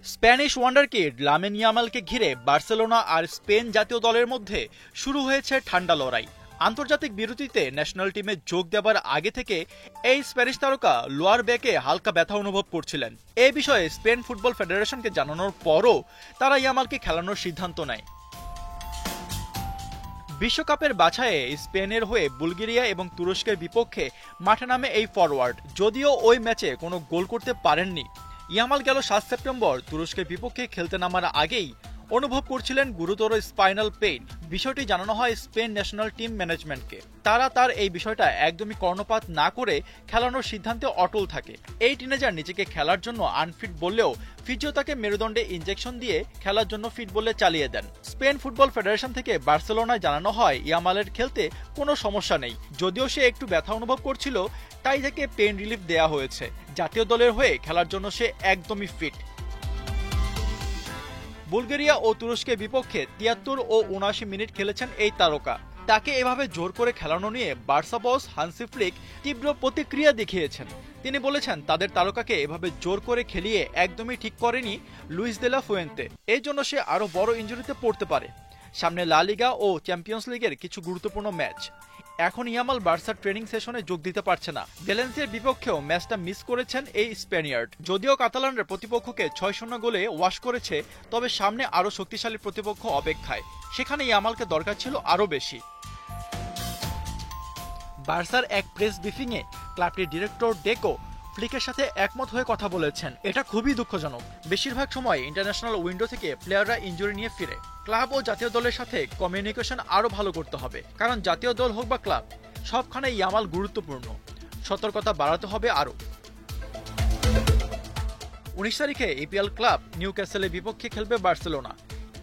Spanish wonder kid Lamine ইয়ামালকে ঘিরে Barcelona আর Spain জাতীয় দলের মধ্যে শুরু হয়েছে ঠান্ডা লড়াই। আন্তর্জাতিক বিরতিতে ন্যাশনাল টিমে যোগ দেবার আগে থেকে এই স্প্যানিশ তারকা লোয়ার ব্যাকে হালকা ব্যথা অনুভব করছিলেন। এ বিষয়ে স্পেন ফুটবল ফেডারেশনকে জানানোর পরও তারা ইয়ামালকে খেলানোর সিদ্ধান্ত নেয়। বিশ্বকাপের বাছাইয়ে স্পেনের হয়ে বুলগেরিয়া এবং তুরস্কের বিপক্ষে মাঠে নামে এই ফরওয়ার্ড। যদিও ওই ম্যাচে কোনো গোল করতে পারেননি, ইয়ামাল গেল 7 সেপ্টেম্বর তুরস্কের বিপক্ষে খেলতে নামার আগেই অনুভব করছিলেন গুরুতর স্পাইনাল পেইন। বিষয়টি জানানো হয় স্পেন ন্যাশনাল টিম ম্যানেজমেন্টকে। তারা তার এই বিষয়টা একদমই কর্ণপাত না করে খেলানোর সিদ্ধান্তে অটল থাকে। এই টিনেজার নিজেকে খেলার জন্য আনফিট বললেও ফিজিও তাকে মেরুদণ্ডে ইনজেকশন দিয়ে খেলার জন্য ফিট বলে চালিয়ে দেন। স্পেন ফুটবল ফেডারেশন থেকে বার্সেলোনায় জানানো হয় ইয়ামালের খেলতে কোনো সমস্যা নেই, যদিও সে একটু ব্যথা অনুভব করছিল তাই তাকে পেইন রিলিফ দেয়া হয়েছে। জাতীয় দলের হয়ে খেলার জন্য সে একদমই ফিট। বুলগেরিয়া ও তুরস্কের বিপক্ষে ৭৩ ও ৭৯ মিনিট খেলেছেন এই তারকা। তাকে এভাবে জোর করে খেলানো নিয়ে বার্সা বস হান্সি ফ্লিক তীব্র প্রতিক্রিয়া দেখিয়েছেন। তিনি বলেছেন তাদের তারকাকে এভাবে জোর করে খেলিয়ে একদমই ঠিক করেনি লুইস দে লা ফুয়েন্তে। এই জন্য সে আরও বড় ইনজুরিতে পড়তে পারে। সামনে লা লিগা ও চ্যাম্পিয়ন্স লিগের কিছু গুরুত্বপূর্ণ ম্যাচ। এখন ইয়ামাল বার্সার ট্রেনিং সেশনে যোগ দিতে পারছে না। ভ্যালেন্সিয়ার বিপক্ষেও ম্যাচটা মিস করেছেন এই স্প্যানিয়ার্ড। যদিও কাতালানরা প্রতিপক্ষকে ৬-০ গোলে ওয়াশ করেছে, তবে সামনে আরও শক্তিশালী প্রতিপক্ষ অপেক্ষায়। সেখানে ইয়ামালকে দরকার ছিল আরও বেশি। বার্সার এক প্রেস ব্রিফিংয়ে ক্লাবটির ডিরেক্টর ডেকো ফ্লিকের সাথে একমত হয়ে কথা বলেছেন। এটা খুবই দুঃখজনক। বেশিরভাগ সময় ইন্টারন্যাশনাল উইন্ডো থেকে প্লেয়াররা ইনজুরি নিয়ে ফিরে। ক্লাব ও জাতীয় দলের সাথে কমিউনিকেশন আরও ভালো করতে হবে, কারণ জাতীয় দল হোক বা ক্লাব, সবখানে ইয়ামাল গুরুত্বপূর্ণ। সতর্কতা বাড়াতে হবে আরও। ১৯ তারিখে এপিএল ক্লাব নিউক্যাসলের বিপক্ষে খেলবে বার্সেলোনা।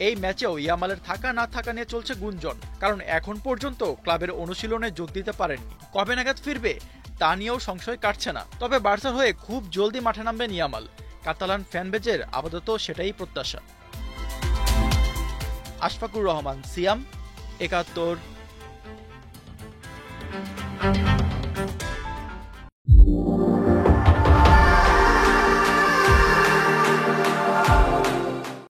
এই ম্যাচেও ইয়ামালের থাকা না থাকা নিয়ে চলছে গুঞ্জন, কারণ এখন পর্যন্ত ক্লাবের অনুশীলনে যোগ দিতে পারেননি। কবে নাগাদ ফিরবে তা নিয়েও সংশয় কাটছে না। তবে বার্সার হয়ে খুব জলদি মাঠে নামবেন ইয়ামাল। কাতালান ফ্যানবেজের আপাতত সেটাই প্রত্যাশা। আশফাকুর রহমান, সিয়াম, ৭১।